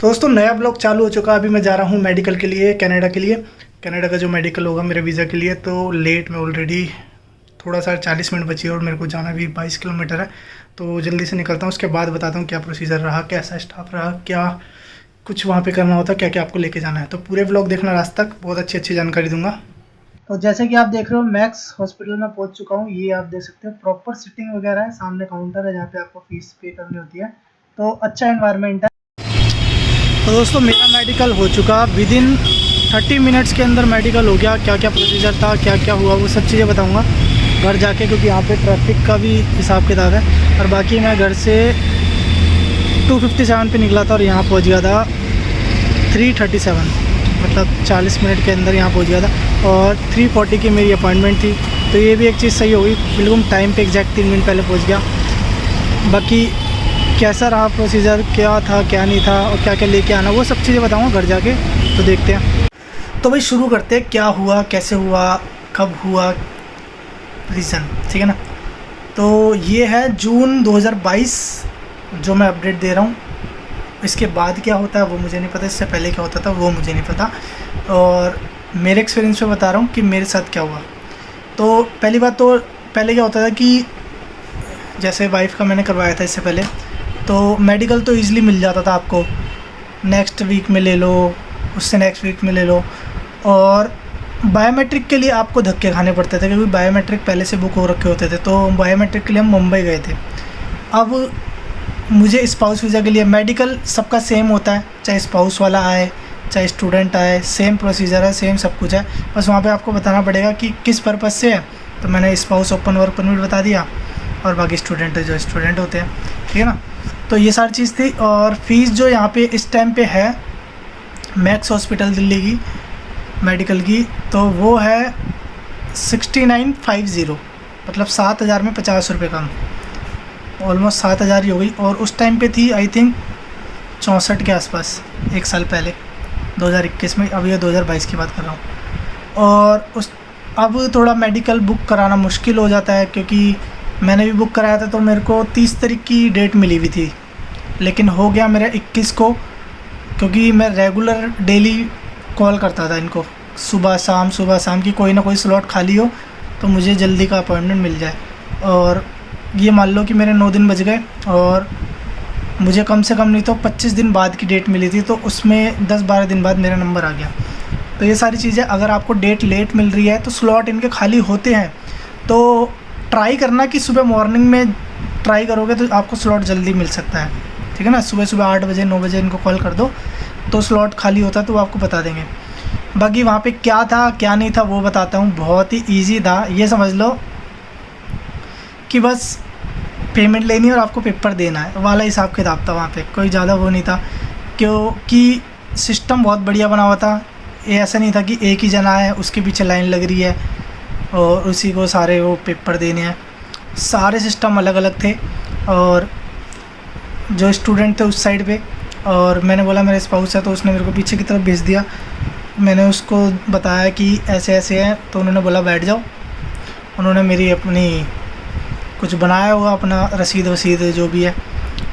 तो दोस्तों नया ब्लॉग चालू हो चुका है। अभी मैं जा रहा हूँ मेडिकल के लिए, कनाडा के लिए। कनाडा का जो मेडिकल होगा मेरे वीज़ा के लिए, तो लेट में ऑलरेडी थोड़ा सा 40 मिनट बची है और मेरे को जाना भी 22 किलोमीटर है। तो जल्दी से निकलता हूँ, उसके बाद बताता हूँ क्या प्रोसीजर रहा, कैसा स्टाफ रहा, क्या कुछ वहाँ पे करना होता है, क्या क्या आपको लेके जाना है। तो पूरे ब्लॉग देखना लास्ट तक, बहुत अच्छी अच्छी जानकारी दूंगा। तो जैसे कि आप देख रहे हो मैक्स हॉस्पिटल में पहुँच चुका हूँ। ये आप देख सकते हो प्रॉपर सिटिंग वगैरह है, सामने काउंटर है जहाँ पे आपको फीस पे करनी होती है। तो अच्छा एनवायरनमेंट है। तो दोस्तों मेरा मेडिकल हो चुका, विद इन 30 मिनट्स के अंदर मेडिकल हो गया। क्या क्या प्रोसीजर था, क्या क्या हुआ, वो सब चीज़ें बताऊंगा घर जाके, क्योंकि यहाँ पे ट्रैफिक का भी हिसाब किताब है। और बाकी मैं घर से 2:57 पे निकला था और यहाँ पहुँच गया था 3:37, मतलब 40 मिनट के अंदर यहाँ पहुँच गया था। और 3:40 की मेरी अपॉइंटमेंट थी, तो ये भी एक चीज़ सही हो गई, बिल्कुल टाइम पे एग्जैक्ट 3 मिनट पहले पहुँच गया। बाकी कैसा रहा प्रोसीजर, क्या था क्या नहीं था और क्या क्या लेके आना, वो सब चीज़ें बताऊंगा घर जाके। तो देखते हैं। तो भाई शुरू करते हैं, क्या हुआ, कैसे हुआ, कब हुआ, रीज़न, ठीक है ना। तो ये है जून 2022 जो मैं अपडेट दे रहा हूँ। इसके बाद क्या होता है वो मुझे नहीं पता, इससे पहले क्या होता था वो मुझे नहीं पता, और मेरे एक्सपीरियंस में बता रहा हूँ कि मेरे साथ क्या हुआ। तो पहली बात तो पहले क्या होता था कि जैसे वाइफ का मैंने करवाया था इससे पहले, तो मेडिकल तो ईज़िली मिल जाता था आपको, नेक्स्ट वीक में ले लो, उससे नेक्स्ट वीक में ले लो। और बायोमेट्रिक के लिए आपको धक्के खाने पड़ते थे, क्योंकि बायोमेट्रिक पहले से बुक हो रखे होते थे। तो बायोमेट्रिक के लिए हम मुंबई गए थे। अब मुझे स्पाउस वीज़ा के लिए मेडिकल सबका सेम होता है, चाहे स्पाउस वाला आए चाहे स्टूडेंट आए, सेम प्रोसीजर है, सेम सब कुछ है। बस वहाँ पे आपको बताना पड़ेगा कि किस पर्पज़ से है। तो मैंने स्पाउस ओपन वर्क परमिट बता दिया, और बाकी स्टूडेंट जो स्टूडेंट होते हैं, ठीक है ना। तो ये सारी चीज़ थी। और फ़ीस जो यहाँ पे इस टाइम पे है मैक्स हॉस्पिटल दिल्ली की मेडिकल की, तो वो है 6950, मतलब 7,000 में 50 रुपये कम, ऑलमोस्ट 7,000 ही हो गई। और उस टाइम पे थी आई थिंक 64 के आसपास, एक साल पहले 2021 में। अब ये 2022 की बात कर रहा हूँ। और अब थोड़ा मेडिकल बुक कराना मुश्किल हो जाता है, क्योंकि मैंने भी बुक कराया था तो मेरे को 30 तारीख की डेट मिली हुई थी, लेकिन हो गया मेरा 21 को, क्योंकि मैं रेगुलर डेली कॉल करता था इनको, सुबह शाम की कोई ना कोई स्लॉट खाली हो तो मुझे जल्दी का अपॉइंटमेंट मिल जाए। और ये मान लो कि मेरे 9 दिन बच गए, और मुझे कम से कम नहीं तो 25 दिन बाद की डेट मिली थी, तो उसमें 10-12 दिन बाद मेरा नंबर आ गया। तो ये सारी चीज़ें, अगर आपको डेट लेट मिल रही है तो स्लॉट इनके खाली होते हैं, तो ट्राई करना कि सुबह मॉर्निंग में ट्राई करोगे तो आपको स्लॉट जल्दी मिल सकता है, ठीक है ना। सुबह 8 बजे 9 बजे इनको कॉल कर दो तो स्लॉट खाली होता है, तो वो आपको बता देंगे। बाकी वहाँ पे क्या था क्या नहीं था वो बताता हूँ। बहुत ही ईजी था, ये समझ लो कि बस पेमेंट लेनी है और आपको पेपर देना है वाला हिसाब किताब था। वहाँ पे कोई ज़्यादा वो नहीं था, क्योंकि सिस्टम बहुत बढ़िया बना हुआ था। ये ऐसा नहीं था कि एक ही जना है उसके पीछे लाइन लग रही है और उसी को सारे वो पेपर देने हैं। सारे सिस्टम अलग अलग थे। और जो स्टूडेंट थे उस साइड पे, और मैंने बोला मेरा स्पाउस है, तो उसने मेरे को पीछे की तरफ भेज दिया। मैंने उसको बताया कि ऐसे ऐसे हैं, तो उन्होंने बोला बैठ जाओ। उन्होंने मेरी अपनी कुछ बनाया हुआ अपना रसीद वसीद जो भी है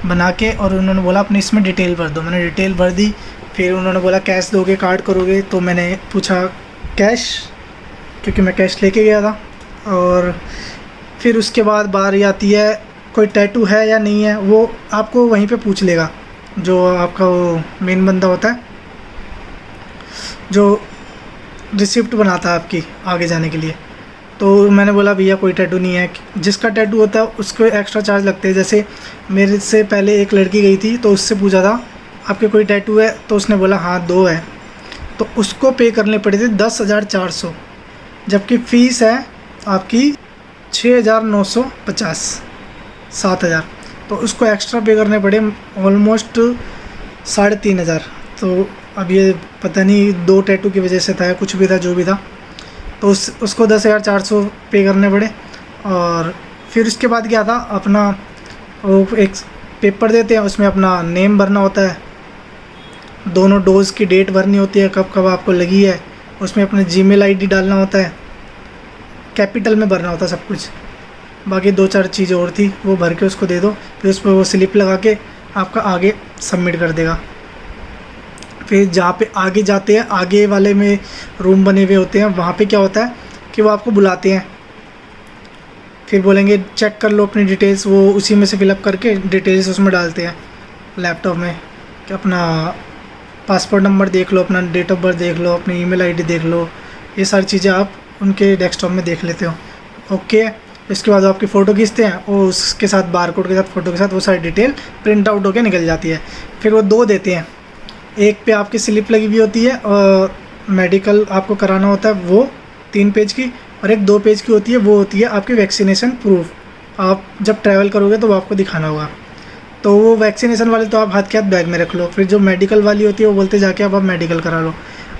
बना के, और उन्होंने बोला अपनी इसमें डिटेल भर दो। मैंने डिटेल भर दी। फिर उन्होंने बोला कैश दोगे कार्ड करोगे, तो मैंने पूछा कैश, क्योंकि मैं कैश लेके गया था। और फिर उसके बाद बारी आती है कोई टैटू है या नहीं है, वो आपको वहीं पे पूछ लेगा, जो आपका वो मेन बंदा होता है जो रिसिप्ट बनाता है आपकी आगे जाने के लिए। तो मैंने बोला भैया कोई टैटू नहीं है। जिसका टैटू होता है उसको एक्स्ट्रा चार्ज लगते हैं। जैसे मेरे से पहले एक लड़की गई थी, तो उससे पूछा था आपके कोई टैटू है, तो उसने बोला हाँ 2 है, तो उसको पे करने पड़े थे 10,400, जबकि फ़ीस है आपकी 6,950, 7,000, तो उसको एक्स्ट्रा पे करने पड़े ऑलमोस्ट 3,500। तो अब ये पता नहीं 2 टैटू की वजह से था, कुछ भी था जो भी था, तो उसको 10,400 पे करने पड़े। और फिर उसके बाद क्या था, अपना वो एक पेपर देते हैं, उसमें अपना नेम भरना होता है, दोनों डोज़ की डेट भरनी होती है, कब कब आपको लगी है, उसमें अपने जीमेल आईडी डालना होता है, कैपिटल में भरना होता है सब कुछ। बाकी 2-4 चीज़ें और थी, वो भर के उसको दे दो, फिर उस पर वो स्लिप लगा के आपका आगे सबमिट कर देगा। फिर जहाँ पे आगे जाते हैं, आगे वाले में रूम बने हुए होते हैं, वहाँ पे क्या होता है कि वो आपको बुलाते हैं, फिर बोलेंगे चेक कर लो अपनी डिटेल्स, वो उसी में से फिलअप करके डिटेल्स उसमें डालते हैं लैपटॉप में कि अपना पासपोर्ट नंबर देख लो, अपना डेट ऑफ बर्थ देख लो, अपनी ईमेल आईडी देख लो, ये सारी चीज़ें आप उनके डेस्कटॉप में देख लेते हो। ओके, इसके बाद आपकी फ़ोटो खींचते हैं और उसके साथ बारकोड के साथ फ़ोटो के साथ वो सारी डिटेल प्रिंट आउट होकर निकल जाती है। फिर वो 2 देते हैं, एक पे आपकी स्लिप लगी हुई होती है और मेडिकल आपको कराना होता है वो 3 पेज की, और एक 2 पेज की होती है, वो होती है आपकी वैक्सीनेशन प्रूफ। आप जब ट्रैवल करोगे तो वो आपको दिखाना होगा, तो वो वैक्सीनेशन वाली तो आप हाथ के हाथ बैग में रख लो। फिर जो मेडिकल वाली होती है वो बोलते जाके अब आप मेडिकल करा लो।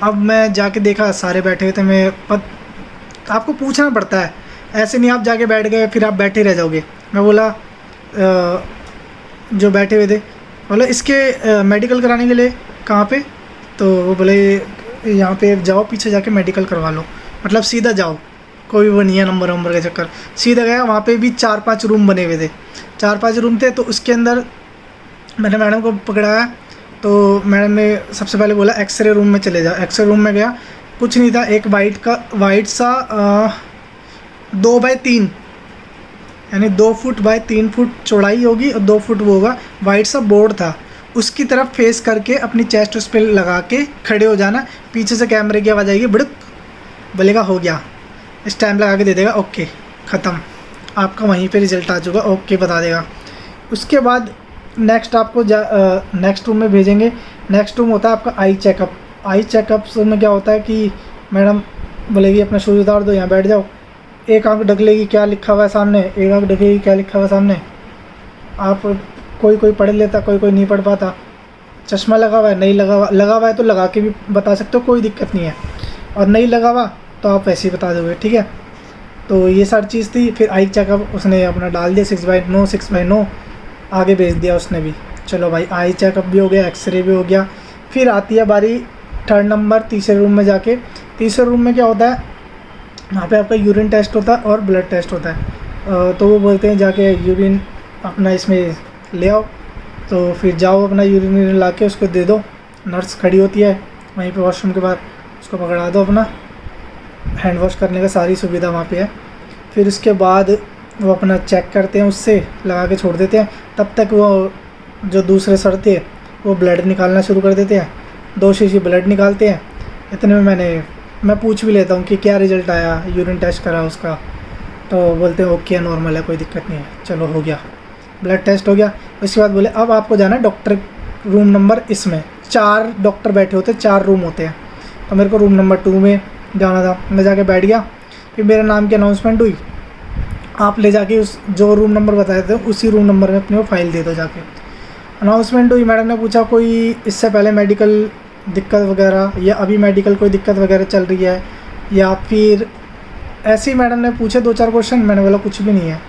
अब मैं जाके देखा सारे बैठे हुए थे, आपको पूछना पड़ता है, ऐसे नहीं आप जाके बैठ गए फिर आप बैठे रह जाओगे। मैं बोला जो बैठे हुए थे, बोला इसके मेडिकल कराने के लिए कहाँ पे, तो वो बोले यहाँ पे जाओ, पीछे जाके मेडिकल करवा लो, मतलब सीधा जाओ, कोई वो नहीं है नंबर का चक्कर। सीधा गया, वहाँ पे भी 4-5 रूम बने हुए थे, 4-5 रूम थे। तो उसके अंदर मैंने मैडम को पकड़ाया, तो मैडम ने सबसे पहले बोला एक्सरे रूम में चले जाओ। एक्सरे रूम में गया, कुछ नहीं था, एक वाइट सा 2x3 यानी 2 फुट बाय 3 फुट चौड़ाई होगी और 2 फुट वो होगा, वाइट सा बोर्ड था, उसकी तरफ फेस करके अपनी चेस्ट उस पर लगा के खड़े हो जाना। पीछे से कैमरे की आवाज़ आएगी, बड़क, बोलेगा हो गया, इस टाइम लगा के दे देगा, ओके ख़त्म, आपका वहीं पे रिज़ल्ट आ चुका, ओके बता देगा। उसके बाद नेक्स्ट आपको नेक्स्ट रूम में भेजेंगे। नेक्स्ट रूम होता है आपका आई चेकअप। आई चेकअप में क्या होता है कि मैडम बोलेगी अपना शूज़ उतार दो, यहाँ बैठ जाओ, एक आंख ढक लेगी क्या लिखा हुआ है सामने, एक आंख ढकेगी क्या लिखा हुआ है सामने। आप कोई पढ़ लेता, कोई नहीं पढ़ पाता। चश्मा लगा हुआ है, नहीं लगा हुआ है तो लगा के भी बता सकते हो, कोई दिक्कत नहीं है, और नहीं लगा हुआ तो आप वैसे ही बता दोगे, ठीक है। तो ये सारी चीज़ थी। फिर आई चेकअप उसने अपना डाल दिया 6x9 आगे भेज दिया उसने भी। चलो भाई, आई चेकअप भी हो गया, एक्सरे भी हो गया। फिर आती है बारी 3rd नंबर, तीसरे रूम में जाके। तीसरे रूम में क्या होता है, वहाँ पे आपका यूरिन टेस्ट होता है और ब्लड टेस्ट होता है। तो वो बोलते हैं जाके यूरिन अपना इसमें ले आओ, तो फिर जाओ अपना यूरिन ला के उसको दे दो। नर्स खड़ी होती है वहीं पे वॉशरूम के बाहर, उसको पकड़ा दो, अपना हैंड वॉश करने का सारी सुविधा वहाँ पे है। फिर उसके बाद वो अपना चेक करते हैं, उससे लगा के छोड़ देते हैं। तब तक वो जो दूसरे सर थे वो ब्लड निकालना शुरू कर देते हैं, 2 शीशी ब्लड निकालते हैं। इतने में मैं पूछ भी लेता हूँ कि क्या रिज़ल्ट आया, यूरिन टेस्ट करा उसका, तो बोलते हैं ओके नॉर्मल है, कोई दिक्कत नहीं है। चलो हो गया, ब्लड टेस्ट हो गया। उसके बाद बोले अब आपको जाना है डॉक्टर रूम नंबर, इसमें 4 डॉक्टर बैठे होते हैं, 4 रूम होते हैं। तो मेरे को रूम नंबर 2 में जाना था, मैं जाके बैठ गया। फिर मेरे नाम की अनाउंसमेंट हुई, आप ले जाके उस जो रूम नंबर बताए थे उसी रूम नंबर में अपने वो फाइल दे दो जाके। अनाउंसमेंट हुई, मैडम ने पूछा कोई इससे पहले मेडिकल दिक्कत वगैरह, या अभी मेडिकल कोई दिक्कत वगैरह चल रही है, या फिर ऐसे ही मैडम ने पूछे 2-4 क्वेश्चन। मैंने बोला कुछ भी नहीं है।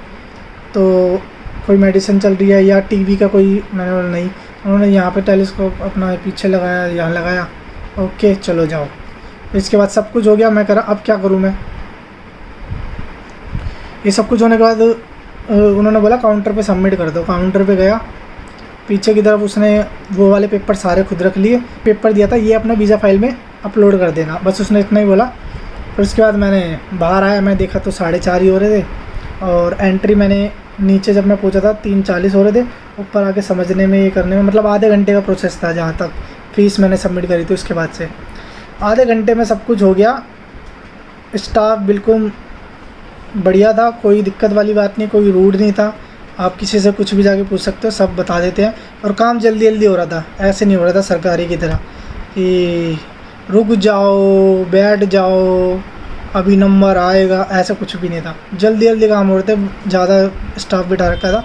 तो कोई मेडिसिन चल रही है या टीवी का कोई, मैंने बोला नहीं। उन्होंने यहाँ पे टेलीस्कोप अपना पीछे लगाया, यहाँ लगाया, ओके चलो जाओ। इसके बाद सब कुछ हो गया, मैं करा अब क्या करूँ मैं। ये सब कुछ होने के बाद उन्होंने बोला काउंटर पे सबमिट कर दो। काउंटर पे गया, पीछे की तरफ उसने वो वाले पेपर सारे खुद रख लिए, पेपर दिया था ये अपना वीज़ा फाइल में अपलोड कर देना, बस उसने इतना ही बोला। फिर उसके बाद मैंने बाहर आया, मैं देखा तो 4:30 ही हो रहे थे, और एंट्री मैंने नीचे जब मैं पहुंचा था 3:40 हो रहे थे। ऊपर आके समझने में, ये करने में मतलब आधे घंटे का प्रोसेस था। जहाँ तक फ़ीस मैंने सबमिट करी थी उसके बाद से आधे घंटे में सब कुछ हो गया। स्टाफ बिल्कुल बढ़िया था, कोई दिक्कत वाली बात नहीं, कोई रूड नहीं था। आप किसी से कुछ भी जाके पूछ सकते हो, सब बता देते हैं। और काम जल्दी जल्दी हो रहा था, ऐसे नहीं हो रहा था सरकारी की तरह कि रुक जाओ, बैठ जाओ, अभी नंबर आएगा, ऐसा कुछ भी नहीं था। जल्दी जल्दी काम हो रहे थे, ज़्यादा स्टाफ बिठा रखा था।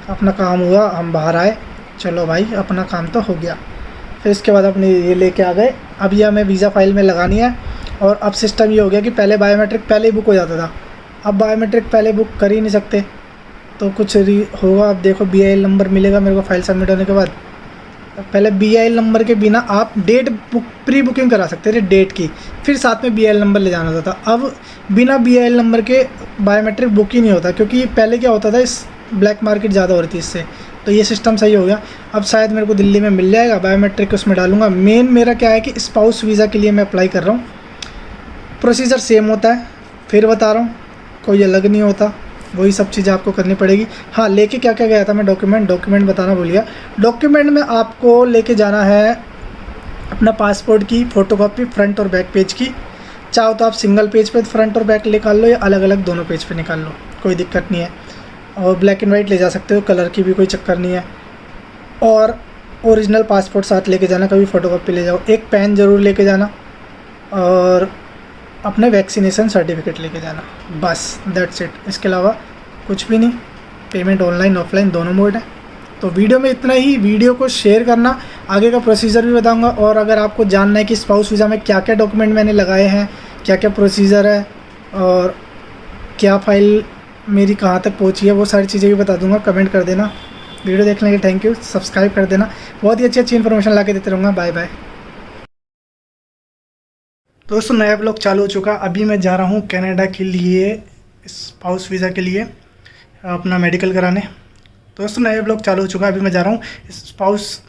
अपना काम हुआ, हम बाहर आए, चलो भाई अपना काम तो हो गया। फिर इसके बाद अपने ये लेके आ गए। अब ये हमें वीज़ा फाइल में लगानी है। और अब सिस्टम ये हो गया कि पहले बायोमेट्रिक पहले ही बुक हो जाता था, अब बायोमेट्रिक पहले बुक कर ही नहीं सकते, तो कुछ होगा। अब देखो BIL नंबर मिलेगा मेरे को फाइल सबमिट होने के बाद। पहले BIL नंबर के बिना आप डेट प्री बुकिंग करा सकते थे डेट की, फिर साथ में BIL नंबर ले जाना होता था। अब बिना BIL नंबर के बायोमेट्रिक बुक ही नहीं होता, क्योंकि पहले क्या होता था, इस ब्लैक मार्केट ज़्यादा हो रही थी इससे, तो ये सिस्टम सही हो गया। अब शायद मेरे को दिल्ली में मिल जाएगा, बायोमेट्रिक उसमें डालूंगा। मेन मेरा क्या है कि स्पाउस वीज़ा के लिए मैं अप्लाई कर रहा हूँ, प्रोसीजर सेम होता है, फिर बता रहा हूँ, कोई अलग नहीं होता, वही सब चीज़ें आपको करनी पड़ेगी। हाँ, लेके क्या क्या गया था मैं डॉक्यूमेंट बताना भूल गया। डॉक्यूमेंट में आपको लेके जाना है अपना पासपोर्ट की फ़ोटोकॉपी फ्रंट और बैक पेज की। चाहो तो आप सिंगल पेज पे फ्रंट और बैक निकाल लो या अलग अलग दोनों पेज पे निकाल लो, कोई दिक्कत नहीं है। और ब्लैक एंड वाइट ले जा सकते हो, कलर की भी कोई चक्कर नहीं है। और ओरिजिनल पासपोर्ट साथ लेके जाना, कभी फ़ोटोकॉपी ले जाओ। एक पेन ज़रूर लेके जाना और अपने वैक्सीनेशन सर्टिफिकेट लेके जाना, बस दैट्स इट। इसके अलावा कुछ भी नहीं। पेमेंट ऑनलाइन ऑफलाइन दोनों मोड है। तो वीडियो में इतना ही। वीडियो को शेयर करना, आगे का प्रोसीजर भी बताऊंगा। और अगर आपको जानना है कि स्पाउस वीज़ा में क्या क्या डॉक्यूमेंट मैंने लगाए हैं, क्या क्या प्रोसीजर है और क्या फ़ाइल मेरी कहाँ तक पहुँची है, वो सारी चीज़ें भी बता दूंगा। कमेंट कर देना। वीडियो देखने के लिए थैंक यू। सब्सक्राइब कर देना, बहुत ही अच्छी अच्छी इन्फॉर्मेशन ला के देते रहूँगा। बाय बाय दोस्तों। नया ब्लॉग चालू हो चुका। अभी मैं जा रहा हूँ कनाडा के लिए, स्पाउस वीज़ा के लिए अपना मेडिकल कराने। दोस्तों नया ब्लॉग चालू हो चुका है। अभी मैं जा रहा हूँ स्पाउस